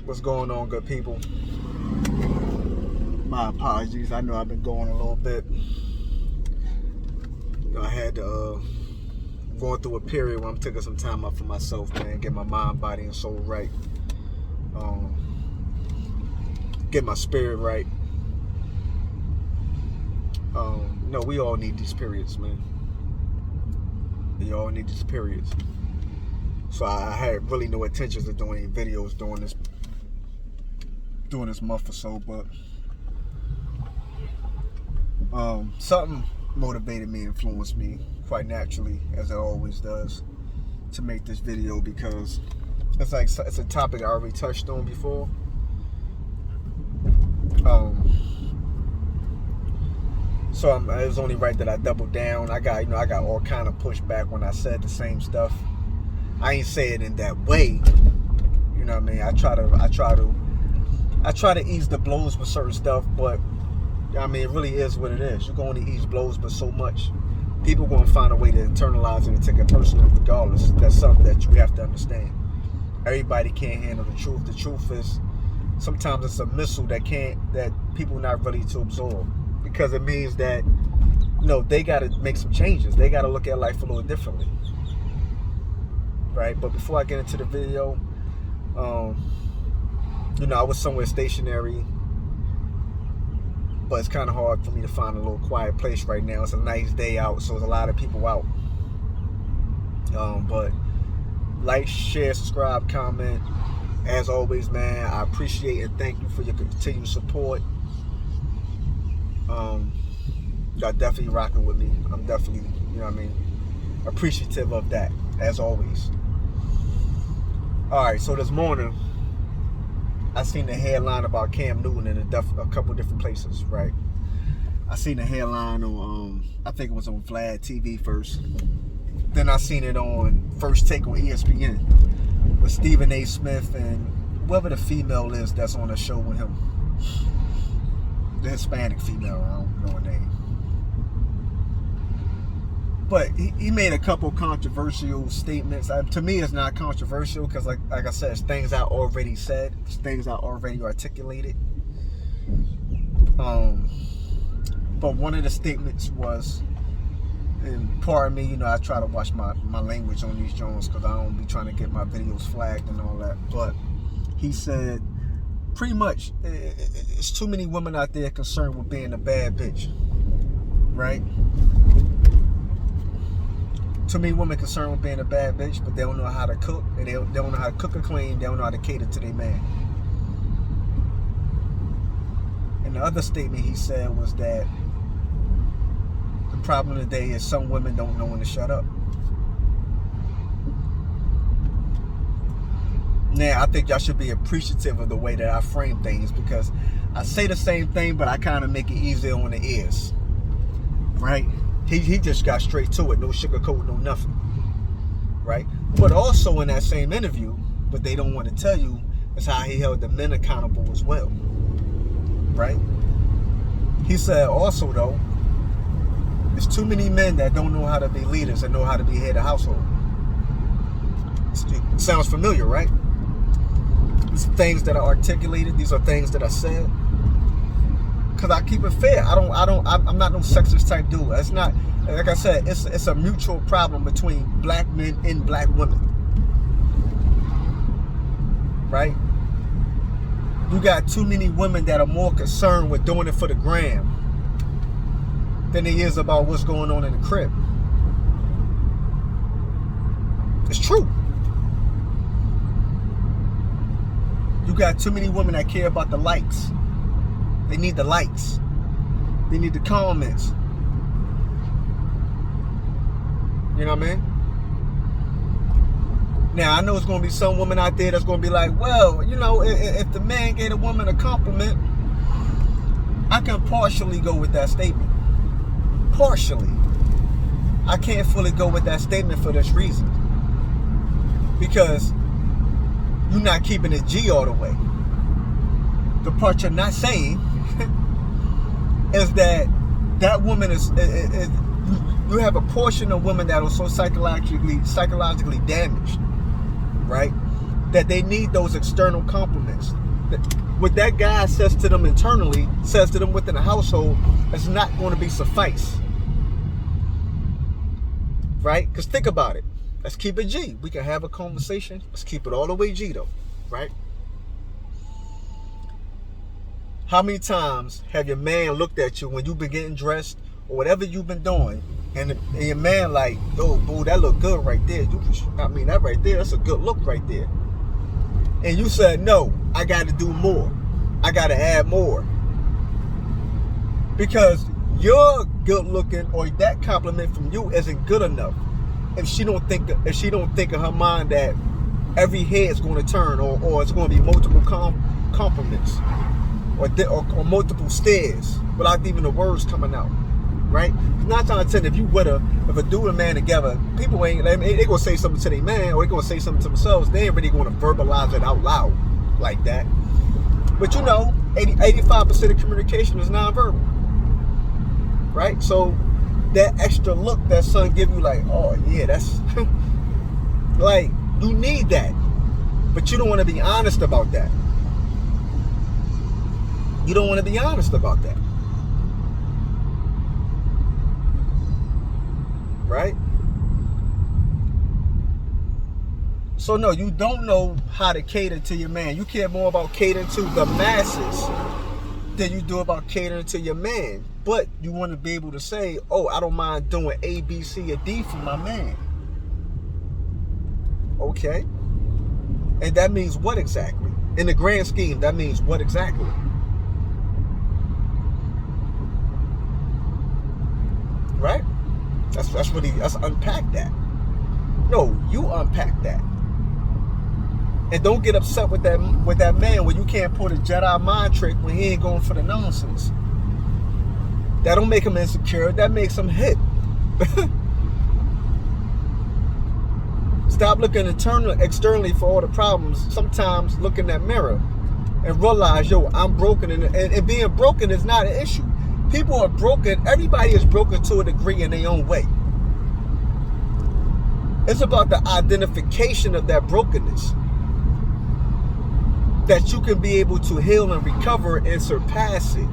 What's going on, good people? My apologies. I know I've been going a little bit. I had to going through a period where I'm taking some time out for myself, man. Get my mind, body, and soul right. Get my spirit right. No, we all need these periods, man. We all need these periods. So I had really no intentions of doing any videos during this month or so, but something motivated me, influenced me quite naturally, as it always does, to make this video, because it's a topic I already touched on before. So it was only right that I doubled down. I got all kind of pushback when I said the same stuff. I ain't say it in that way. You know what I mean? I try to ease the blows with certain stuff, but I mean, it really is what it is. You can only ease blows but so much. People going to find a way to internalize it and take it personal regardless. That's something that you have to understand. Everybody can't handle the truth. The truth is, sometimes it's a missile that people not ready to absorb, because it means that, they got to make some changes. They got to look at life a little differently, right? But before I get into the video, I was somewhere stationary, but it's kind of hard for me to find a little quiet place right now. It's a nice day out, so there's a lot of people out. But like, share, subscribe, comment. As always, man, I appreciate and thank you for your continued support. Y'all definitely rocking with me. I'm definitely, appreciative of that, as always. All right, so this morning, I seen the headline about Cam Newton in a couple different places, right? I seen the headline on, I think it was on Vlad TV first. Then I seen it on First Take on ESPN with Stephen A. Smith and whoever the female is that's on the show with him. The Hispanic female, I don't know her name. But he made a couple controversial statements. To me, it's not controversial because, like I said, it's things I already said. It's things I already articulated. But one of the statements was, and pardon me, I try to watch my language on these Jones because I don't be trying to get my videos flagged and all that. But he said, pretty much, it's too many women out there concerned with being a bad bitch, right? Too many women concerned with being a bad bitch, but they don't know how to cook, and they don't know how to cook or clean. They don't know how to cater to their man. And the other statement he said was that the problem today is some women don't know when to shut up. Now, I think y'all should be appreciative of the way that I frame things, because I say the same thing, but I kind of make it easier on the ears, right? He just got straight to it, no sugarcoat, no nothing, right? But also in that same interview, what they don't want to tell you is how he held the men accountable as well, right? He said also, though, there's too many men that don't know how to be leaders and know how to be head of household. It sounds familiar, right? These are things that are articulated. These are things that are said. Because I keep it fair. I'm not no sexist type dude. It's not, like I said, it's a mutual problem between black men and black women, right? You got too many women that are more concerned with doing it for the gram than they is about what's going on in the crib. It's true. You got too many women that care about the likes. They need the likes. They need the comments. You know what I mean? Now, I know it's going to be some woman out there that's going to be like, well, if the man gave a woman a compliment, I can partially go with that statement. Partially. I can't fully go with that statement for this reason. Because you're not keeping it G all the way. The part you're not saying is that woman is you have a portion of women that are so psychologically damaged, right? that they need those external compliments. What that guy says to them internally, says to them within the household, is not going to be suffice. Right? Because think about it. Let's keep it G. We can have a conversation. Let's keep it all the way G though. Right? How many times have your man looked at you when you've been getting dressed or whatever you've been doing, and your man like, yo, boo, that look good right there. That right there, that's a good look right there. And you said, no, I got to do more. I got to add more. Because your good looking or that compliment from you isn't good enough. If she don't think in her mind that every head's going to turn, or it's going to be multiple compliments, or multiple stares without even the words coming out. Right? 9 times out of 10, if a dude and man together, people they gonna say something to their man, or they gonna say something to themselves. They ain't really gonna verbalize it out loud like that. But 85% of communication is nonverbal. Right? So that extra look that son give you, like, oh yeah, that's like, you need that, but you don't want to be honest about that. You don't want to be honest about that. Right? So no, you don't know how to cater to your man. You care more about catering to the masses than you do about catering to your man. But you want to be able to say, oh, I don't mind doing A, B, C, or D for my man. Okay. And that means what exactly? In the grand scheme, that means what exactly? Right? Let's unpack that. No, you unpack that. And don't get upset with that man when you can't pull the Jedi mind trick when he ain't going for the nonsense. That don't make him insecure. That makes him hit. Stop looking externally for all the problems. Sometimes look in that mirror and realize, yo, I'm broken. And being broken is not an issue. People are broken. Everybody is broken to a degree in their own way. It's about the identification of that brokenness, that you can be able to heal and recover and surpass it.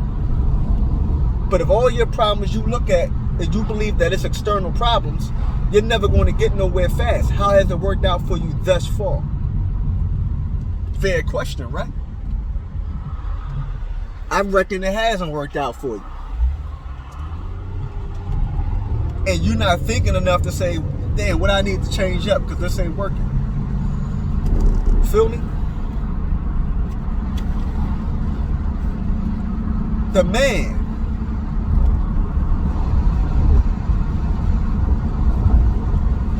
But if all your problems you look at is you believe that it's external problems, you're never going to get nowhere fast. How has it worked out for you thus far? Fair question, right? I reckon it hasn't worked out for you. And you're not thinking enough to say, damn, what I need to change up because this ain't working. Feel me? The man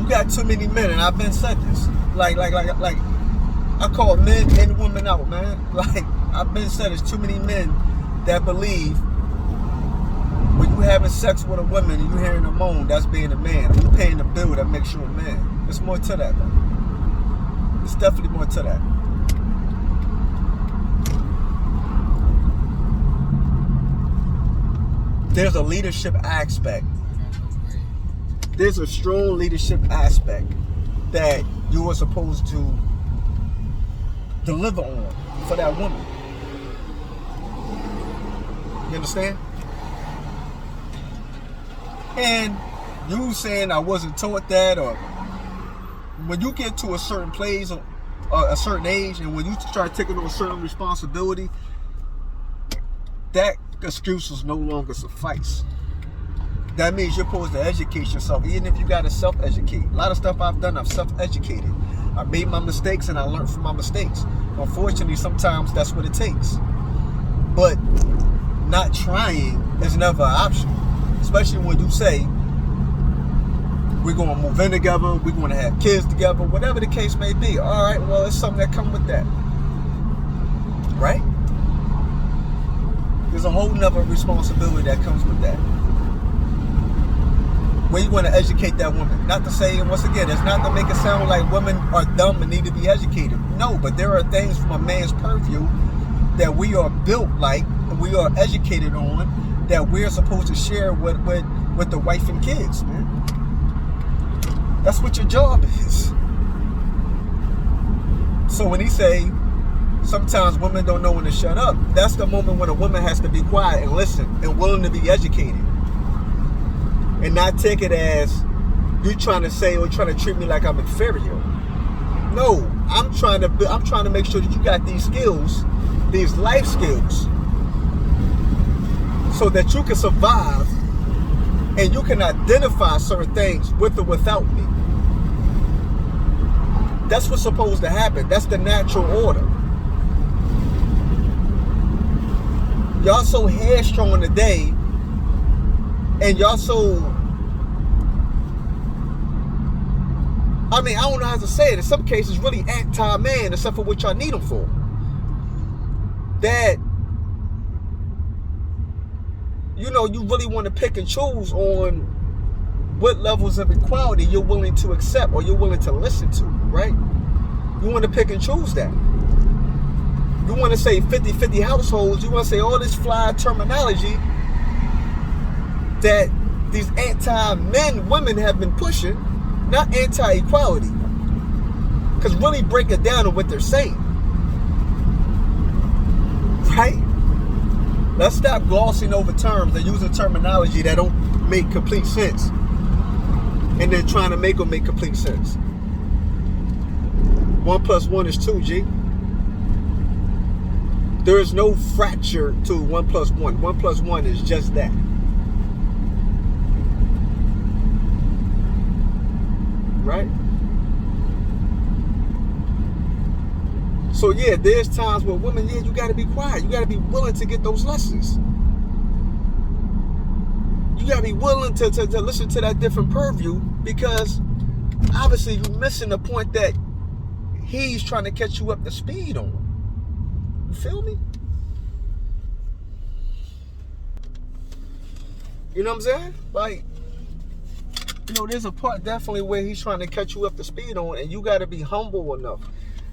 got too many men, and I've been said this. Like I call men and women out, man. Like I've been said, there's too many men that believe when you having sex with a woman and you hearing a moan, that's being a man. If you paying the bill, that makes you a man. There's more to that, man. There's definitely more to that. There's a leadership aspect. There's a strong leadership aspect that you are supposed to deliver on for that woman. You understand? And you saying I wasn't taught that, or when you get to a certain place or a certain age, and when you start taking on a certain responsibility, that excuses no longer suffice. That means you're supposed to educate yourself, even if you got to self-educate. A lot of stuff I've done, I've self-educated. I made my mistakes and I learned from my mistakes. Unfortunately, sometimes that's what it takes. But not trying is never an option. Especially when you say, we're going to move in together, we're going to have kids together, whatever the case may be. All right, well, it's something that comes with that. Right? There's a whole nother responsibility that comes with that. Where you want to educate that woman. Not to say, and once again, it's not to make it sound like women are dumb and need to be educated. No, but there are things from a man's purview that we are built like, and we are educated on, that we're supposed to share with the wife and kids, man. That's what your job is. So when he say sometimes women don't know when to shut up, that's the moment when a woman has to be quiet and listen and willing to be educated, and not take it as you trying to say or trying to treat me like I'm inferior. No, I'm trying to make sure that you got these skills, these life skills, so that you can survive and you can identify certain things with or without me. That's what's supposed to happen. That's the natural order. Y'all so headstrong today, and y'all so, I mean, I don't know how to say it. In some cases, really anti-man, except for what y'all need them for. That, you know, you really want to pick and choose on what levels of equality you're willing to accept or you're willing to listen to, right? You want to pick and choose that. You want to say 50-50 households. You want to say all this fly terminology that these anti-men women have been pushing, not anti-equality. Because really break it down on what they're saying. Right? Let's stop glossing over terms and using terminology that don't make complete sense, and then trying to make them make complete sense. 1 + 1 is 2, G. There is no fracture to 1 + 1. 1 + 1 is just that. Right? So yeah, there's times where women, yeah, you gotta be quiet. You gotta be willing to get those lessons. You gotta be willing to listen to that different purview, because obviously you're missing the point that he's trying to catch you up to speed on. You feel me? You know what I'm saying? Like, you know, there's a part definitely where he's trying to catch you up to speed on, and you gotta be humble enough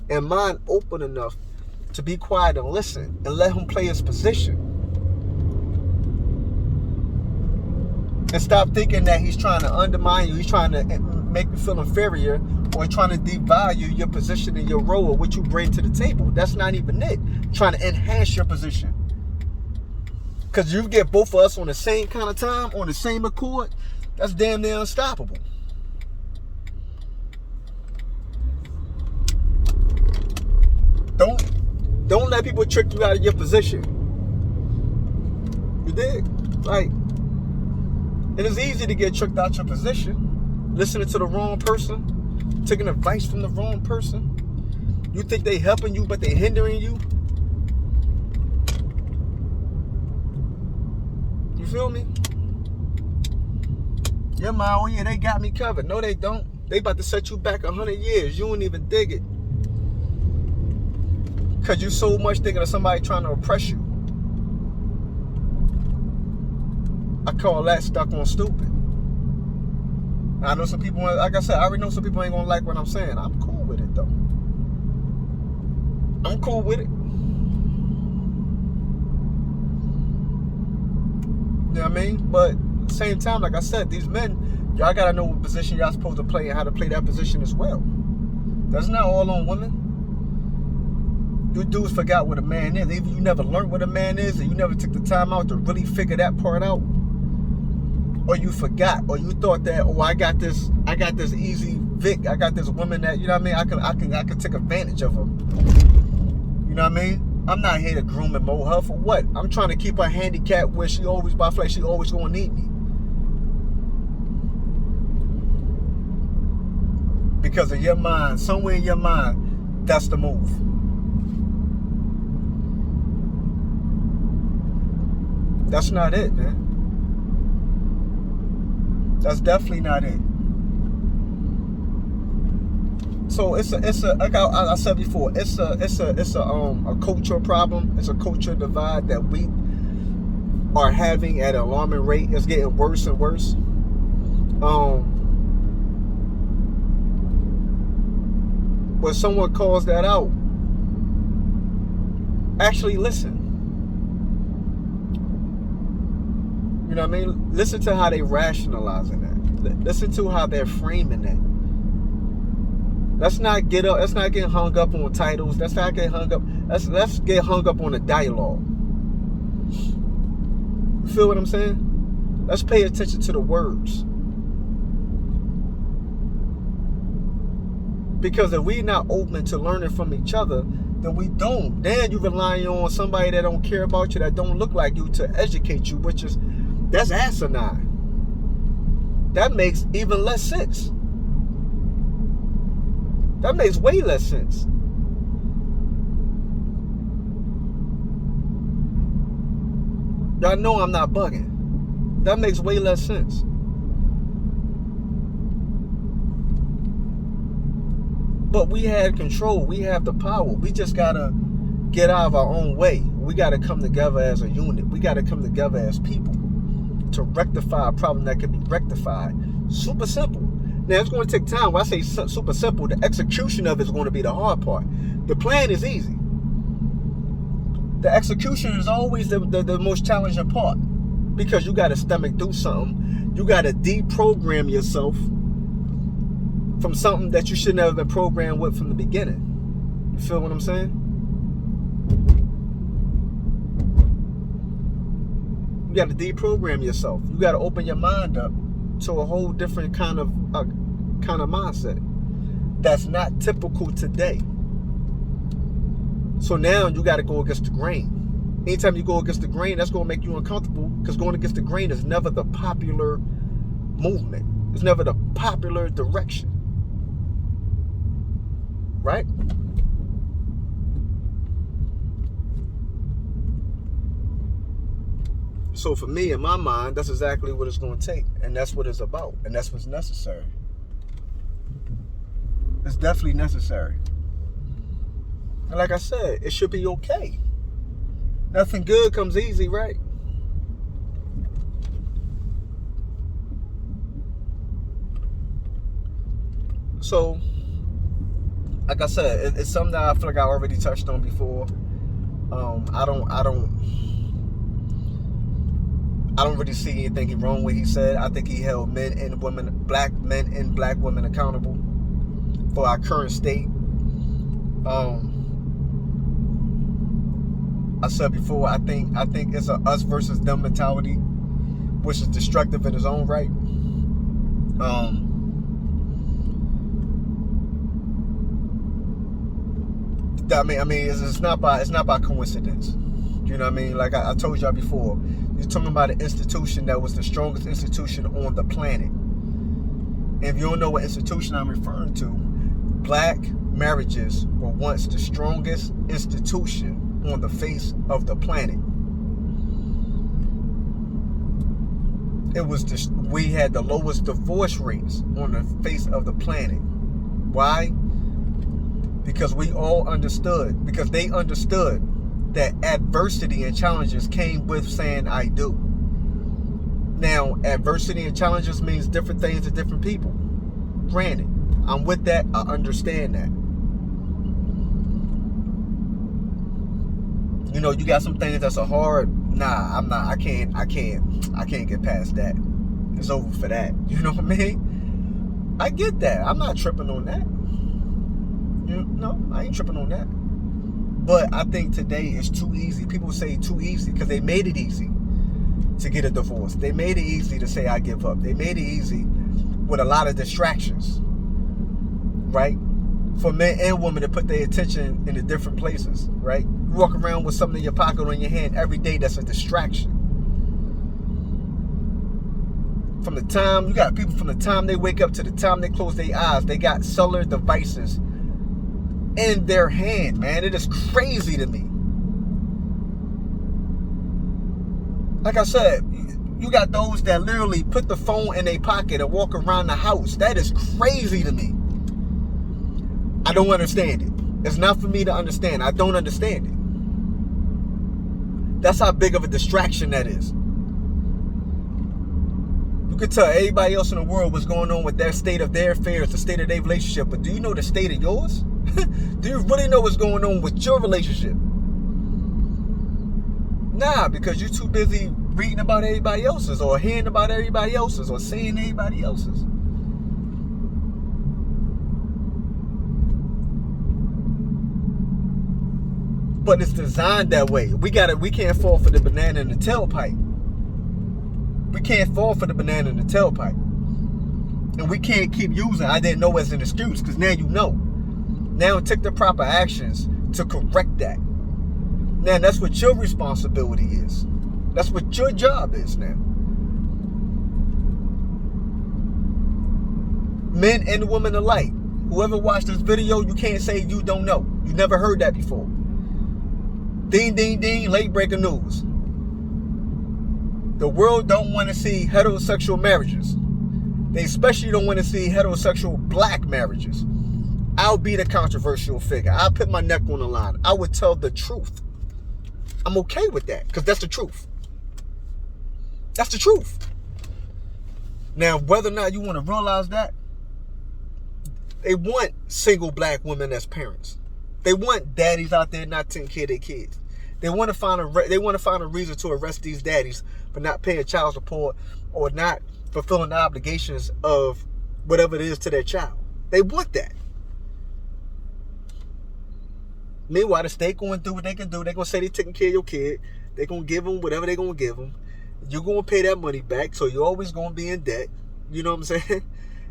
and mind open enough to be quiet and listen and let him play his position. And stop thinking that he's trying to undermine you, he's trying to make you feel inferior, or trying to devalue your position and your role or what you bring to the table. That's not even it. Trying to enhance your position. Because you get both of us on the same kind of time, on the same accord, that's damn near unstoppable. Don't let people trick you out of your position. You dig? Like, it is easy to get tricked out your position. Listening to the wrong person, taking advice from the wrong person. You think they helping you, but they hindering you. You feel me? Yeah, man, oh yeah, they got me covered. No, they don't. They about to set you back 100 years. You don't even dig it. Because you so much thinking of somebody trying to oppress you. I call that stuck on stupid. I know some people, like I said, I already know some people ain't going to like what I'm saying. I'm cool with it, though. I'm cool with it. You know what I mean? But at the same time, like I said, these men, y'all got to know what position y'all supposed to play and how to play that position as well. That's not all on women. You dudes forgot what a man is. Either you never learned what a man is, or you never took the time out to really figure that part out, or you forgot, or you thought that, oh, I got this easy Vic, I got this woman that, you know what I mean, I can take advantage of her. You know what I mean? I'm not here to groom and mold her for what? I'm trying to keep her handicapped where she always, I feel like she always gonna need me. Because of your mind, somewhere in your mind, that's the move. That's not it, man. That's definitely not it. So like I said before, it's a cultural problem. It's a cultural divide that we are having at an alarming rate. It's getting worse and worse. When someone calls that out, actually listen. You know what I mean? Listen to how they rationalizing that. Listen to how they're framing that. Let's not get up. Let's not get hung up on titles. Let's not get hung up. Let's get hung up on the dialogue. You feel what I'm saying? Let's pay attention to the words. Because if we're not open to learning from each other, then we don't. Then you rely on somebody that don't care about you, that don't look like you, to educate you, that's asinine. That makes even less sense. That makes way less sense. Y'all know I'm not bugging. That makes way less sense. But we had control. We have the power. We just gotta get out of our own way. We gotta come together as a unit. We gotta come together as people to rectify a problem that can be rectified. Super simple. Now, it's going to take time. When I say super simple, the execution of it is going to be the hard part. The plan is easy. The execution is always the most challenging part, because you got to stomach through something. You got to deprogram yourself from something that you should never have been programmed with from the beginning. You feel what I'm saying? You got to deprogram yourself. You got to open your mind up to a whole different kind of mindset that's not typical today. So now you got to go against the grain. Anytime you go against the grain, that's going to make you uncomfortable, because going against the grain is never the popular movement. It's never the popular direction. Right? So for me, in my mind, that's exactly what it's going to take. And that's what it's about. And that's what's necessary. It's definitely necessary. And like I said, it should be okay. Nothing good comes easy, right? So, like I said, it's something that I feel like I already touched on before. I don't really see anything wrong with what he said. I think he held men and women, black men and black women, accountable for our current state. I said before, I think it's a us versus them mentality, which is destructive in its own right. I mean, it's not by coincidence. You know what I mean? Like I told y'all before, you're talking about an institution that was the strongest institution on the planet. And if you don't know what institution I'm referring to, black marriages were once the strongest institution on the face of the planet. We had the lowest divorce rates on the face of the planet. Why? Because we all understood, because they understood that adversity and challenges came with saying I do. Now, adversity and challenges means different things to different people. Granted, I'm with that, I understand that. You know, you got some things that's a hard, I can't get past that. It's over for that. You know what I mean? I get that. I'm not tripping on that. No, I ain't tripping on that. But I think today it's too easy. People say too easy because they made it easy to get a divorce. They made it easy to say I give up. They made it easy with a lot of distractions, right? For men and women to put their attention in the different places, right? You walk around with something in your pocket or in your hand every day that's a distraction. From the time, you got people from the time they wake up to the time they close their eyes, they got cellular devices in their hand, man. It is crazy to me. Like I said, you got those that literally put the phone in their pocket and walk around the house. That is crazy to me. I don't understand it. It's not for me to understand. I don't understand it. That's how big of a distraction that is. You could tell everybody else in the world what's going on with their state of their affairs, the state of their relationship, but do you know the state of yours? Do you really know what's going on with your relationship? Nah, because you're too busy reading about everybody else's, or hearing about everybody else's, or seeing everybody else's. But it's designed that way. We can't fall for the banana in the tailpipe. We can't fall for the banana in the tailpipe. And we can't keep using I didn't know as an excuse, because now you know. Now take the proper actions to correct that. Now that's what your responsibility is. That's what your job is now. Men and women alike. Whoever watched this video, you can't say you don't know. You never heard that before. Ding, ding, ding, late breaking news. The world don't want to see heterosexual marriages. They especially don't want to see heterosexual black marriages. I'll be the controversial figure. I'll put my neck on the line. I would tell the truth. I'm okay with that, because that's the truth. That's the truth. Now, whether or not you want to realize that, they want single black women as parents. They want daddies out there not taking care of their kids. They want to find a reason to arrest these daddies for not paying child support or not fulfilling the obligations of whatever it is to their child. They want that. Meanwhile, the state going to do what they can do. They're going to say they're taking care of your kid. They're going to give them whatever they're going to give them. You're going to pay that money back, so you're always going to be in debt. You know what I'm saying?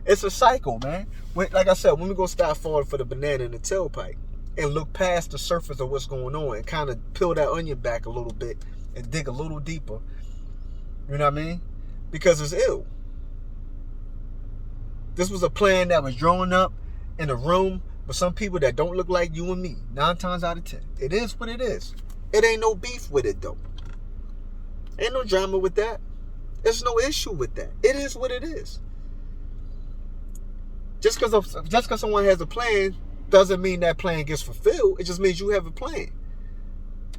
It's a cycle, man. Like I said, when we're going to start falling for the banana in the tailpipe and look past the surface of what's going on and kind of peel that onion back a little bit and dig a little deeper. You know what I mean? Because it's ill. This was a plan that was drawn up in a room with some people that don't look like you and me. 9 times out of 10. It is what it is. It ain't no beef with it, though. Ain't no drama with that. There's no issue with that. It is what it is. Just because someone has a plan doesn't mean that plan gets fulfilled. It just means you have a plan.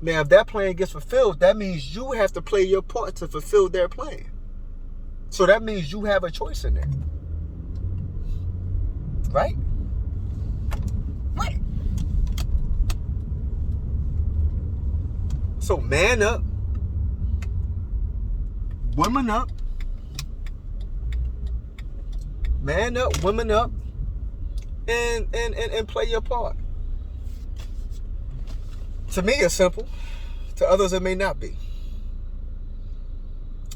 Now, if that plan gets fulfilled, that means you have to play your part to fulfill their plan. So that means you have a choice in there. Right? Right. So man up. Women up. Man up, women up. And play your part. To me, it's simple. To others, it may not be.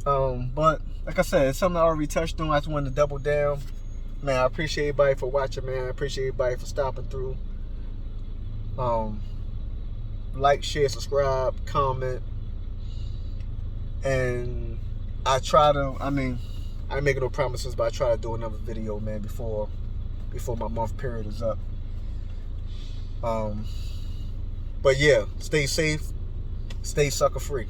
But like I said, it's something I already touched on. I just wanted to double down. Man, I appreciate everybody for watching, man. I appreciate everybody for stopping through. Like, share, subscribe, comment. And I ain't making no promises, but I try to do another video, man, before my month period is up. But yeah, stay safe, stay sucker free.